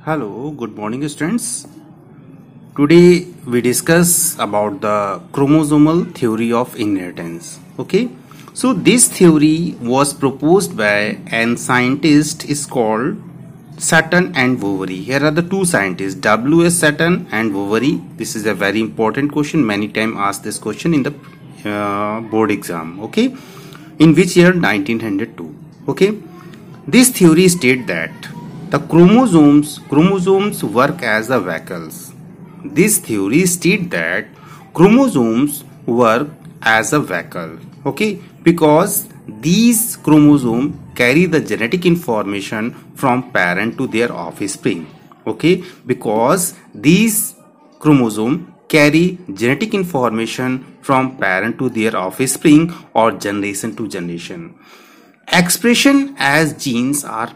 Hello, good morning students. Today we discuss about the chromosomal theory of inheritance. Okay, so this theory was proposed by an scientist is called Sutton and Boveri. Here are the two scientists, W.S. Sutton and Boveri. This is a very important question. Many times asked this question in the board exam. Okay, in which year? 1902. Okay, this theory states that the chromosomes work as the vehicles. This theory states that chromosomes work as a vehicle. Okay, because these chromosomes carry the genetic information from parent to their offspring. Okay, because these chromosomes carry genetic information from parent to their offspring or generation to generation. Expression as genes are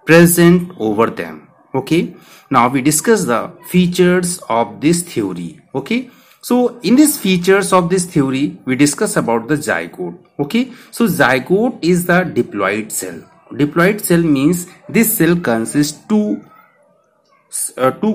present over them. Okay, now we discuss the features of this theory. Okay, so in these features of this theory we discuss about the zygote. Okay, so zygote is the diploid cell. Diploid cell means this cell consists two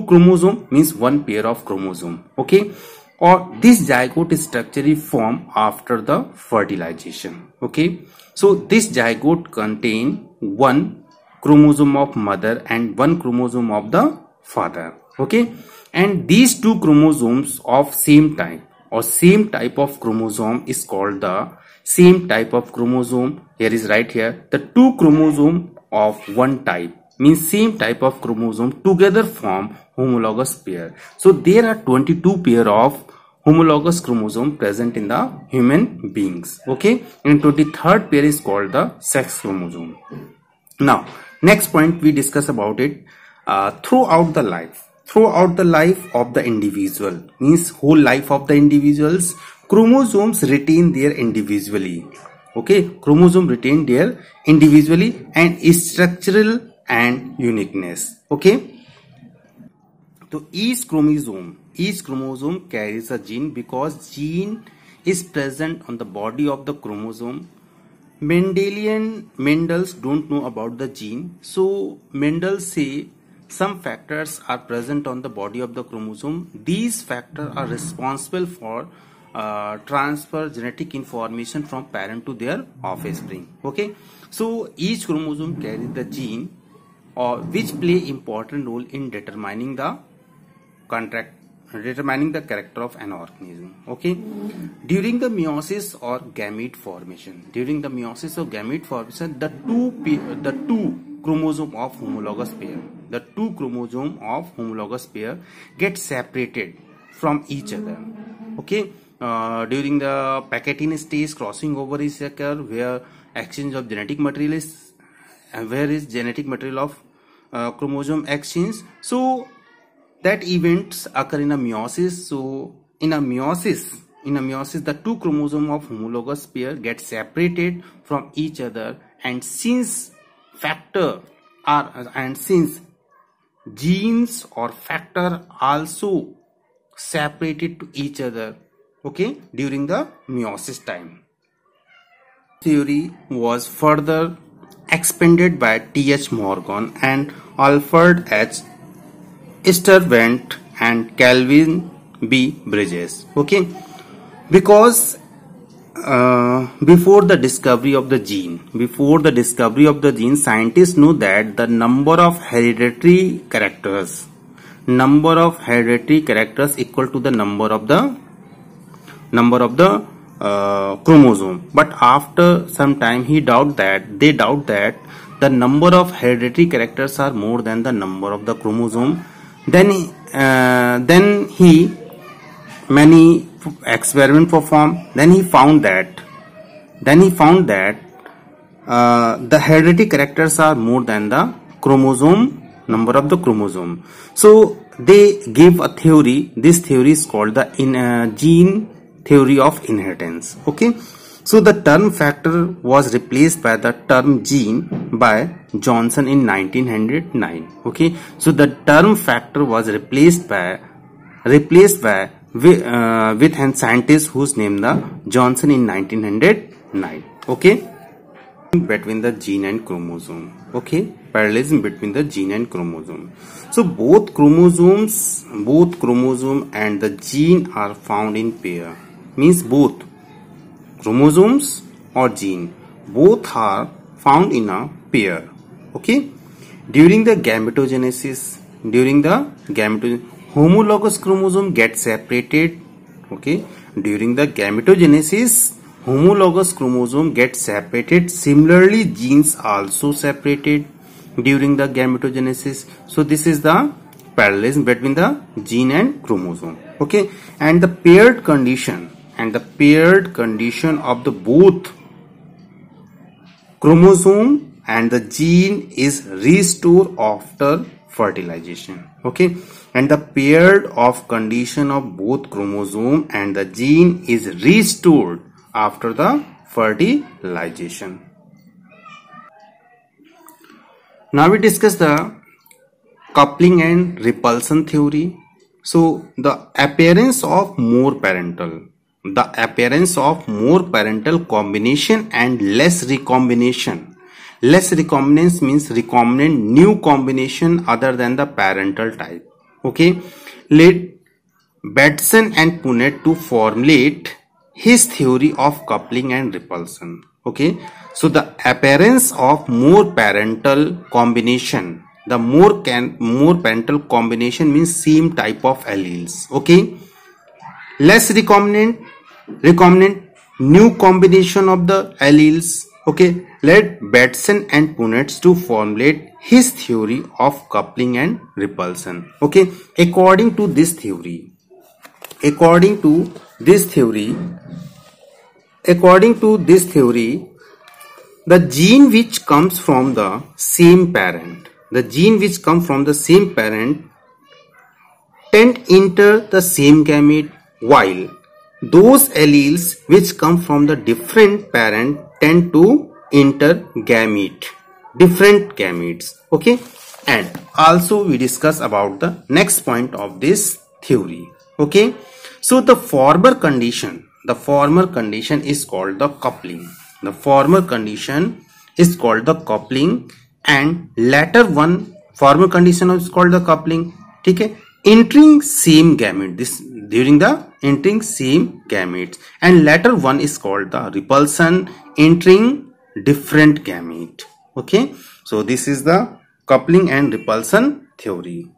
chromosome, means one pair of chromosome. Okay, or this zygote is structurally formed after the fertilization. Okay, so this zygote contain one chromosome of mother and one chromosome of the father. Okay, and these two chromosomes of same type or same type of chromosome is called the same type of chromosome. Here is right here, the two chromosome of one type means same type of chromosome together form homologous pair. So there are 22 pair of homologous chromosome present in the human beings. Okay, and 23rd pair is called the sex chromosome. Now next point we discuss about it. Throughout the life of the individual, means whole life of the individuals, chromosomes retain their individually. Okay, chromosome retain their individually and structural and uniqueness. Okay, so each chromosome carries a gene, because gene is present on the body of the chromosome. Mendel's don't know about the gene, so Mendel say some factors are present on the body of the chromosome. These factors are responsible for transfer genetic information from parent to their offspring. Okay, so each chromosome carries the gene which play important role in determining the character of an organism. Okay, during the meiosis or gamete formation, the two chromosome of homologous pair get separated from each other. Okay, during the Packettine stage, crossing over is occur, where exchange of genetic material is genetic material of chromosome exchange. So that events occur in a meiosis. So in a meiosis, the two chromosomes of homologous pair get separated from each other, and since genes or factor also separated to each other. Okay, during the meiosis time. Theory was further expanded by T.H. Morgan and Alfred H. Sturtevant and Calvin B. Bridges. Okay, because before the discovery of the gene, scientists know that the number of hereditary characters equal to the number of the chromosome. But after some time they doubt that the number of hereditary characters are more than the number of the chromosome. Then he many experiment performed. Then he found that the hereditary characters are more than the number of the chromosome. So they give a theory. This theory is called the gene theory of inheritance. Okay, so the term factor was replaced by the term gene by Johnson in 1909. Okay, so the term factor was replaced by with a scientist whose name the Johnson in 1909. Okay, between the gene and chromosome. Okay, parallelism between the gene and chromosome. So both chromosome and the gene are found in pair. Means both chromosomes or gene, both are found in a pair. Okay, during the gametogenesis, homologous chromosome gets separated. Okay, during the gametogenesis, homologous chromosome gets separated. Similarly, genes also separated during the gametogenesis. So this is the parallelism between the gene and chromosome. Okay, and the paired condition of the both chromosome and the gene is restored after fertilization. Okay, and the paired of condition of both chromosome and the gene is restored after the fertilization. Now we discuss the coupling and repulsion theory. So the appearance of more parental combination and less recombination. Less recombinance means recombinant new combination other than the parental type. Okay, led Bateson and Punnett to formulate his theory of coupling and repulsion. Okay, so the appearance of more parental combination, the more parental combination means same type of alleles. Okay, less recombinant new combination of the alleles. Okay, led Bateson and Punnett to formulate his theory of coupling and repulsion. Okay, according to this theory, the gene which comes from the same parent, tend enter the same gamete, while those alleles which come from the different parent tend to enter different gametes. Okay, and also we discuss about the next point of this theory. Okay, so the former condition is called the coupling. And latter one, former condition is called the coupling. Okay, entering same gamete, during the entering same gametes, and latter one is called the repulsion, entering different gamete. Okay, so this is the coupling and repulsion theory.